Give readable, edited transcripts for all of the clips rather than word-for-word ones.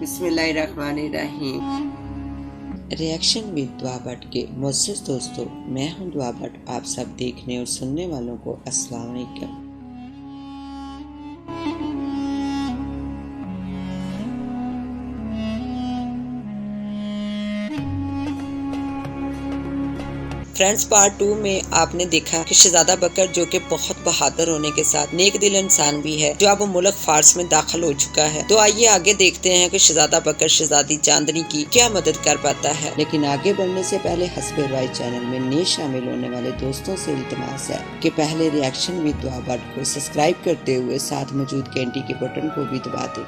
बिस्मिल्लाहिर्रहमानिर्रहीम। Reaction with दुआ भट्ट के मुअज़्ज़ज़ दोस्तों, मैं हूं दुआ भट्ट। आप सब देखने और सुनने वालों को अस्सलाम वालेकुम। फ्रेंड्स, पार्ट 2 में आपने देखा कि शहजादा बकर जो कि बहुत बहादुर होने के साथ नेक दिल इंसान भी है, जो अब मुल्क फारस में दाखिल हो चुका है। तो आइए आगे देखते हैं कि शहजादा बकर शहजादी चांदनी की क्या मदद कर पाता है। लेकिन आगे बढ़ने से पहले हस्बे राय चैनल में नए शामिल होने वाले दोस्तों से इल्तिमास है कि पहले रिएक्शन विद दुआ भट्ट को सब्सक्राइब करते हुए साथ मौजूद घंटी के बटन को भी दबा दें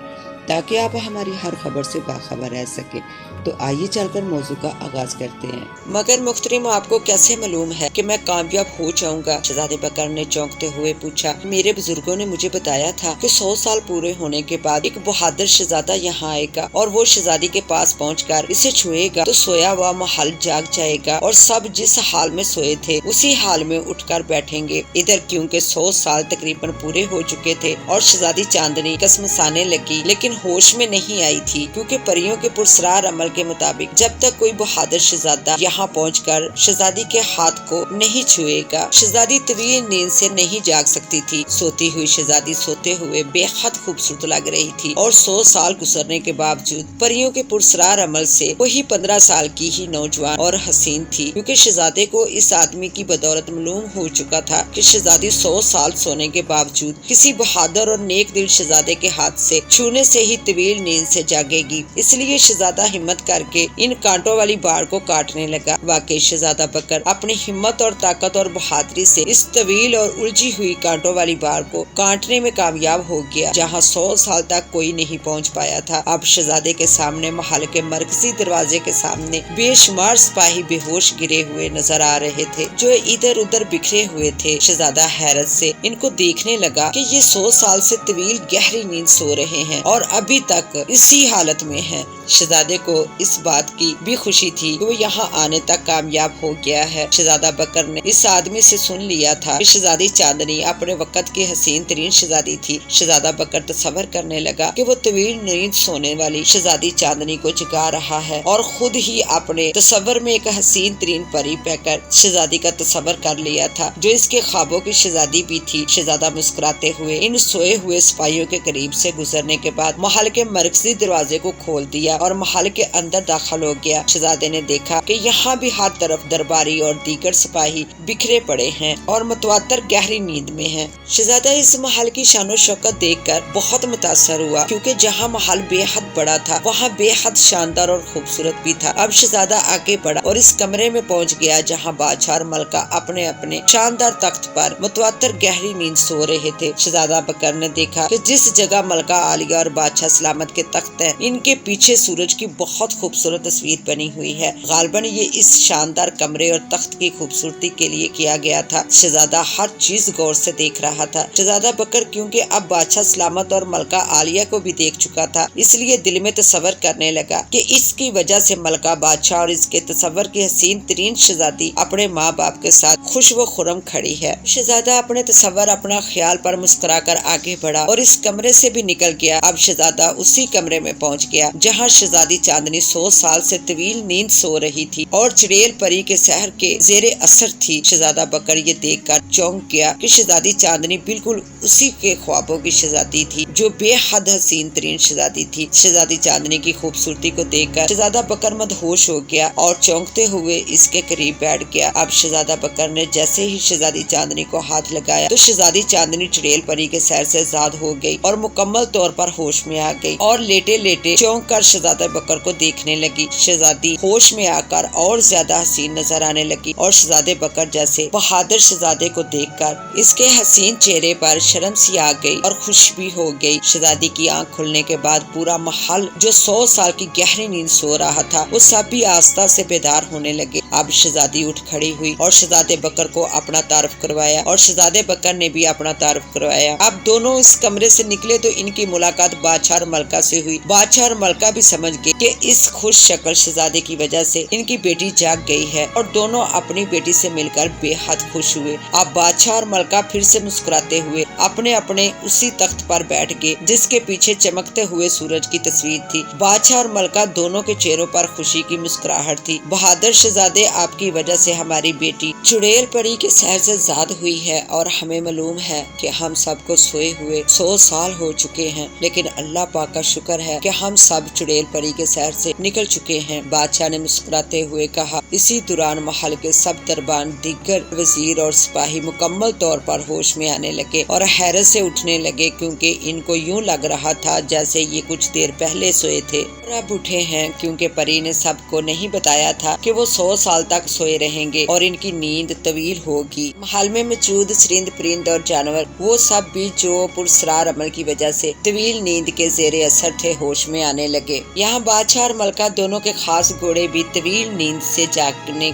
ताकि आप हमारी हर खबर से बाखबर रह सके। तो आइए चलकर मौजू का आगाज करते हैं। मगर मुख्तरम, आपको कैसे मालूम है कि मैं कामयाब हो जाऊंगा? शहजादे बकर ने चौंकते हुए पूछा। मेरे बुजुर्गों ने मुझे बताया था कि 100 साल पूरे होने के बाद एक बहादुर शहजादा यहाँ आएगा और वो शहजादी के पास पहुँचकर इसे छुएगा तो सोया हुआ महल जाग जाएगा और सब जिस हाल में सोए थे उसी हाल में उठकर बैठेंगे। इधर क्योंकि 100 साल तकरीबन पूरे हो चुके थे और शहजादी चांदनी कसमसाने लगी, लेकिन होश में नहीं आई थी, क्योंकि परियों के पुरस्कार अमल के मुताबिक जब तक कोई बहादुर शहजादा यहाँ पहुँचकर शहजादी के हाथ को नहीं छुएगा, शहजादी तवील नींद से नहीं जाग सकती थी। सोती हुई शहजादी सोते हुए बेहद खूबसूरत लग रही थी और 100 साल गुजरने के बावजूद परियों के पुरस्कार अमल से वही 15 साल की ही नौजवान और हसीन थी, क्योंकि शहजादे को इस आदमी की बदौलत मालूम हो चुका था कि शहजादी 100 साल सोने के बावजूद किसी बहादुर और नेक दिल शहजादे के हाथ से छूने से ही तवील नींद से जागेगी। इसलिए शहजादा हिम्मत करके इन कांटों वाली बाड़ को काटने लगा। वाकई शहजादा बकर अपनी हिम्मत और ताकत और बहादुरी से इस तवील और उलझी हुई कांटों वाली बाड़ को काटने में कामयाब हो गया, जहां 100 साल तक कोई नहीं पहुंच पाया था। अब शहजादे के सामने महल के मरकजी दरवाजे के सामने बेशुमार सिपाही बेहोश गिरे हुए नजर आ रहे थे, जो इधर उधर बिखरे हुए थे। शहजादा हैरत से इनको देखने लगा कि ये 100 साल से तवील गहरी नींद सो रहे हैं और अभी तक इसी हालत में हैं। शहजादे को इस बात की भी खुशी थी कि वो यहाँ आने तक कामयाब हो गया है। शहजादा बकर ने इस आदमी से सुन लिया था कि शहजादी चांदनी अपने वक्त की हसीन तरीन शहजादी थी। शहजादा बकर तसव्वुर करने लगा कि वो तवील नींद सोने वाली शहजादी चांदनी को जगा रहा है और खुद ही अपने तसव्वुर में एक हसीन तरीन परी पैकर शहजादी का तसव्वुर कर लिया था, जो इसके ख्वाबों की शहजादी भी थी। शहजादा मुस्कुराते हुए इन सोए हुए सिपाहियों के करीब से गुजरने के बाद महल के मरकजी दरवाजे को खोल दिया और महल के अंदर दाखिल हो गया। शहजादे ने देखा कि यहाँ भी हर तरफ दरबारी और दीगर सिपाही बिखरे पड़े हैं और मुतवातर गहरी नींद में हैं। शहजादा इस महल की शानो शौकत देखकर बहुत मुतासर हुआ, क्योंकि जहाँ महल बेहद बड़ा था वहाँ बेहद शानदार और खूबसूरत भी था। अब शहजादा आगे बढ़ा और इस कमरे में पहुँच गया जहाँ बादशाह और मलका अपने अपने शानदार तख्त पर मुतवातर गहरी नींद सो रहे थे। शहजादा बकर ने देखा कि जिस जगह मलका आलिया और बादशाह सलामत के तख्त हैं, इनके पीछे सूरज की बहुत खूबसूरत तस्वीर बनी हुई है। गालबन ये इस शानदार कमरे और तख्त की खूबसूरती के लिए किया गया था। शहजादा हर चीज गौर से देख रहा था। शहजादा बकर क्योंकि अब बादशाह सलामत और मलका आलिया को भी देख चुका था, इसलिए दिल में तसव्वुर करने लगा कि इसकी वजह से मलका बादशाह और इसके तसव्वुर की हसीन तरीन शहजादी अपने माँ बाप के साथ खुश व खुरम खड़ी है। शहजादा अपने तसव्वुर अपना ख्याल पर मुस्कुरा कर आगे बढ़ा और इस कमरे से भी निकल गया। अब शहजादा उसी कमरे में पहुँच गया जहाँ शहजादी चांदनी 100 साल से तवील नींद सो रही थी और चुड़ैल परी के सहर के जेरे असर थी। शहजादा बकर ये देखकर चौंक गया कि शहजादी चांदनी बिल्कुल उसी के ख्वाबों की शहजादी थी, जो बेहद हसीन तरीन शहजादी थी। शहजादी चांदनी की खूबसूरती को देखकर शहजादा बकर मदहोश हो गया और चौंकते हुए इसके करीब बैठ गया। अब शहजादा बकर ने जैसे ही शहजादी चांदनी को हाथ लगाया तो शहजादी चांदनी चुड़ैल परी के सहर से आजाद हो गई और मुकम्मल तौर पर होश में आ गई और लेटे लेटे चौंक कर शहजादा बकर को देखने लगी। शहजादी होश में आकर और ज्यादा हसीन नजर आने लगी और शहजादे बकर जैसे बहादुर शहजादे को देखकर इसके हसीन चेहरे पर शर्म सी आ गई और खुश भी हो गई। शहजादी की आंख खुलने के बाद पूरा महल जो 100 साल की गहरी नींद सो रहा था, वो सब भी आस्था से बेदार होने लगे। अब शहजादी उठ खड़ी हुई और शहजादे बकर को अपना तारुफ करवाया और शहजादे बकर ने भी अपना तारुफ करवाया। अब दोनों इस कमरे से निकले तो इनकी मुलाकात बादशाह बादशाह और मलका से हुई। बादशाह और मलका भी समझ गए कि इस खुश शक्ल शहजादे की वजह से इनकी बेटी जाग गई है और दोनों अपनी बेटी से मिलकर बेहद खुश हुए। अब बादशाह और मलका फिर से मुस्कुराते हुए अपने अपने उसी तख्त पर बैठ गए जिसके पीछे चमकते हुए सूरज की तस्वीर थी। बादशाह और मलका दोनों के चेहरों पर खुशी की मुस्कुराहट थी। बहादुर शहजादे, आपकी वजह से हमारी बेटी चुड़ैल परी के शहर से आजाद हुई है और हमें मालूम है कि हम सबको सोए हुए 100 साल हो चुके हैं, लेकिन अल्लाह पाक का शुक्र है कि हम सब चुड़ैल परी के शहर से निकल चुके हैं। बादशाह ने मुस्कुराते हुए कहा। इसी दौरान महल के सब दरबान, दिग्गर वजीर और सिपाही मुकम्मल तौर पर होश में आने लगे और हैरत से उठने लगे, क्योंकि इनको यूं लग रहा था जैसे ये कुछ देर पहले सोए थे और अब उठे हैं, क्योंकि परी ने सबको नहीं बताया था कि वो 100 साल तक सोए रहेंगे और इनकी नींद तवील होगी। महल में मौजूद चरिंद परिंद और जानवर वो सब भी जो पुरस्रार अमल की वजह से तवील नींद के जेरे असर थे होश में आने लगे। यहाँ बादशाह और मलका दोनों के खास घोड़े भी तवील नींद से जागने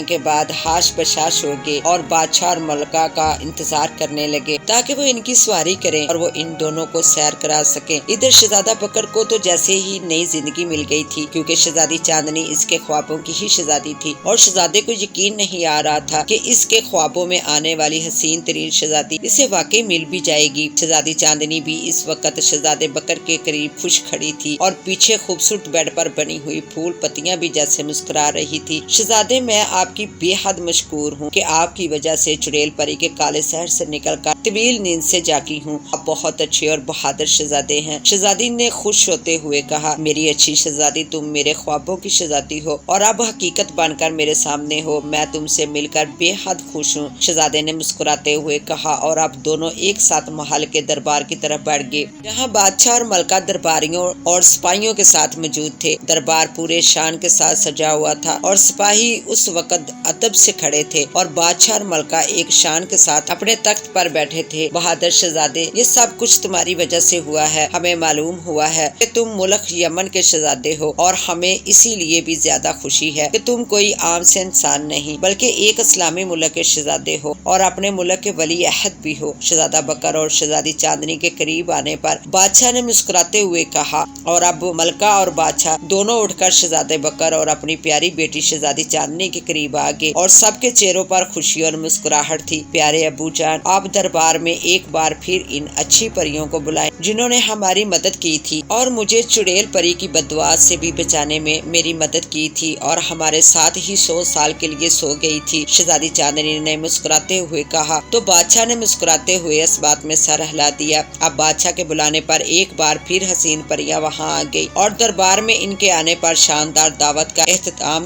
के बाद हाश बशाश हो गए और बादशाह और मलका का इंतजार करने लगे ताकि वो इनकी सवारी करें और वो इन दोनों को सैर करा सके। इधर शहजादा बकर को तो जैसे ही नई जिंदगी मिल गई थी, क्योंकि शहजादी चांदनी इसके ख्वाबों की ही शहजादी थी और शहजादे को यकीन नहीं आ रहा था कि इसके ख्वाबों में आने वाली हसीन तरीन शहजादी इसे वाकई मिल भी जाएगी। शहजादी चांदनी भी इस वक्त शहजादे बकर के करीब खुश खड़ी थी और पीछे खूबसूरत बेड पर बनी हुई फूल पत्तियां भी जैसे मुस्कुरा रही थी। शहजादे, मैं आपकी बेहद मशकूर हूँ कि आपकी वजह से चुड़ैल परी के काले शहर से निकलकर तवील नींद से जागी हूँ। आप बहुत अच्छे और बहादुर शहजादे हैं। शहजादी ने खुश होते हुए कहा, मेरी अच्छी शहजादी, तुम मेरे ख्वाबों की शहजादी हो और अब हकीकत बनकर मेरे सामने हो। मैं तुमसे मिलकर बेहद खुश हूँ। शहजादे ने मुस्कुराते हुए कहा और अब दोनों एक साथ महल के दरबार की तरफ बढ़ गए। यहाँ बादशाह और मलका दरबारियों और सिपाहियों के साथ मौजूद थे। दरबार पूरे शान के साथ सजा हुआ था और सिपाही उस वक्त अदब से खड़े थे और बादशाह और मलका एक शान के साथ अपने तख्त पर बैठे थे। बहादुर शहजादे, ये सब कुछ तुम्हारी वजह से हुआ है। हमें मालूम हुआ है कि तुम मुल्क यमन के शहजादे हो और हमें इसीलिए भी ज्यादा खुशी है कि तुम कोई आम से इंसान नहीं बल्कि एक इस्लामी मुल्क के शहजादे हो और अपने मुल्क के वली अहद भी हो। शहजादा बकर और शहजादी चांदनी के करीब आने पर बादशाह ने मुस्कुराते हुए कहा और अब मलका और बादशाह दोनों उठकर शहजादे बकर और अपनी प्यारी बेटी शहजादी चांदनी के करीब आ गए और सबके चेहरों पर खुशी और मुस्कुराहट थी। प्यारे अबू जान, आप दरबार में एक बार फिर इन अच्छी परियों को बुलाएं जिन्होंने हमारी मदद की थी और मुझे चुड़ैल परी की बददुआ से भी बचाने में मेरी मदद की थी और हमारे साथ ही 100 साल के लिए सो गई थी। शहजादी चांदनी ने मुस्कुराते हुए कहा तो बादशाह ने मुस्कुराते हुए इस बात में सर हिला दिया। अब बादशाह के बुलाने पर एक बार फिर हसीन परियां वहां आ गई और दरबार में इनके आने पर शानदार दावत का एहतमाम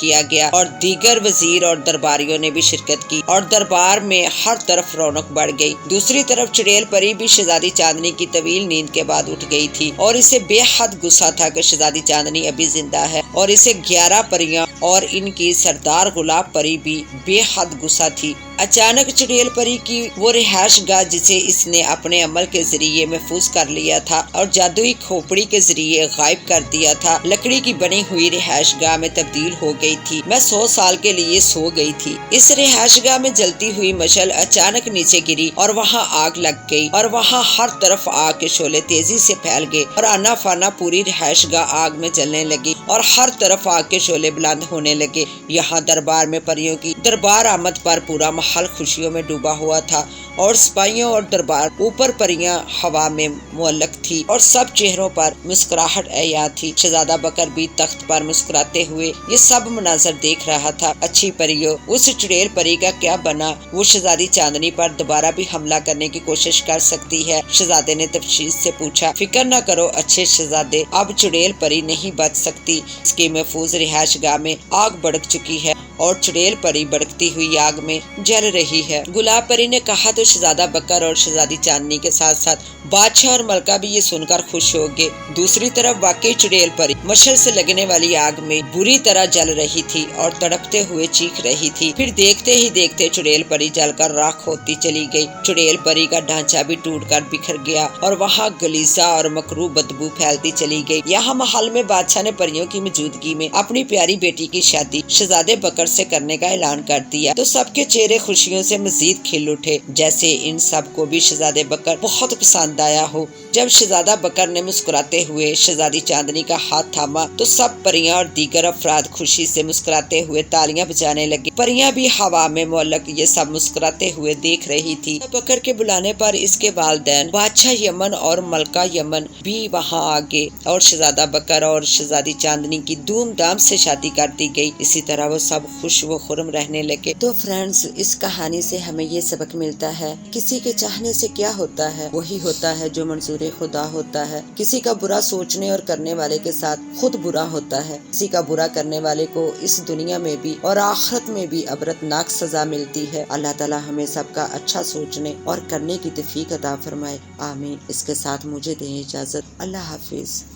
किया गया और दीगर वजीर और दरबारियों ने भी शिरकत की और दरबार में हर तरफ रौनक बढ़ गई। दूसरी तरफ चुड़ैल परी भी शहजादी चांदनी की तवील नींद के बाद उठ गई थी और इसे बेहद गुस्सा था कि शहजादी चांदनी अभी जिंदा है और इसे 11 परियां और इनकी सरदार गुलाब परी भी बेहद गुस्सा थी। अचानक चुड़ैल परी की वो रिहाइश गाह जिसे इसने अपने अमल के जरिए महफूज कर लिया था और जादुई खोपड़ी के जरिए गायब कर दिया था, लकड़ी की बनी हुई रिहाइश गाह में तब्दील हो गई थी। मैं 100 साल के लिए सो गई थी। इस रिहाइश गाह में जलती हुई मशल अचानक नीचे गिरी और वहाँ आग लग गई और वहाँ हर तरफ आग के शोले तेजी से फैल गए और आना फाना पूरी रिहाइश गाह आग में जलने लगी और हर तरफ आग के शोले बुलंद होने लगे। यहाँ दरबार में परियों की दरबार आमद पर पूरा महल खुशियों में डूबा हुआ था और सिपाहियों और दरबार ऊपर परियां हवा में मुअल्लक थी और सब चेहरों पर मुस्कुराहट अया थी। शहजादा बकर भी तख्त पर मुस्कुराते हुए ये सब मुनाजर देख रहा था। अच्छी परियों, उस चुड़ैल परी का क्या बना? वो शहजादी चांदनी पर दोबारा भी हमला करने की कोशिश कर सकती है। शहजादे ने तफसील से पूछा। फिक्र न करो अच्छे शहजादे, अब चुड़ैल परी नहीं बच सकती। इसके महफूज रिहाइश गाह में आग भड़क चुकी है और चुड़ैल परी भड़कती हुई आग में जल रही है। गुलाब परी ने कहा तो शहजादा बकर और शहजादी चांदनी के साथ साथ बादशाह और मलका भी ये सुनकर खुश हो गए। दूसरी तरफ वाकई चुड़ैल परी मशल से लगने वाली आग में बुरी तरह जल रही थी और तड़पते हुए चीख रही थी। फिर देखते ही देखते चुड़ैल परी जलकर राख होती चली गई। चुड़ैल परी का ढांचा भी टूटकर बिखर गया और वहाँ गलीजा और मकरू बदबू फैलती चली गई। यहाँ महल में बादशाह ने परियों की मौजूदगी में अपनी प्यारी बेटी की शादी शहजादे बकर بکر سے کرنے کا اعلان کر دیا تو سب کے چہرے خوشیوں سے مزید کھل اٹھے، جیسے ان سب کو بھی شہزادے بکر بہت پسند آیا ہو۔ جب شہزادہ بکر نے مسکراتے ہوئے شہزادی چاندنی کا ہاتھ تھاما تو سب پریاں اور دیگر افراد خوشی سے مسکراتے ہوئے تالیاں بجانے لگے۔ پریاں بھی ہوا میں معلق یہ سب مسکراتے ہوئے دیکھ رہی تھی۔ بکر کے بلانے پر اس کے والدین بادشاہ یمن اور ملکہ یمن بھی وہاں آ گئے اور شہزادہ بکر اور شہزادی چاندنی کی دھوم دھام سے شادی کر دی گئی۔ اسی طرح وہ سب خوش و خرم رہنے لگے۔ تو فرینڈز، اس کہانی سے ہمیں یہ سبق ملتا ہے، کسی کے چاہنے سے کیا ہوتا ہے، وہی ہوتا ہے جو منظور خدا ہوتا ہے۔ کسی کا برا سوچنے اور کرنے والے کے ساتھ خود برا ہوتا ہے۔ کسی کا برا کرنے والے کو اس دنیا میں بھی اور آخرت میں بھی عبرتناک سزا ملتی ہے۔ اللہ تعالی ہمیں سب کا اچھا سوچنے اور کرنے کی توفیق عطا فرمائے، آمین۔ اس کے ساتھ مجھے دیں اجازت، اللہ حافظ۔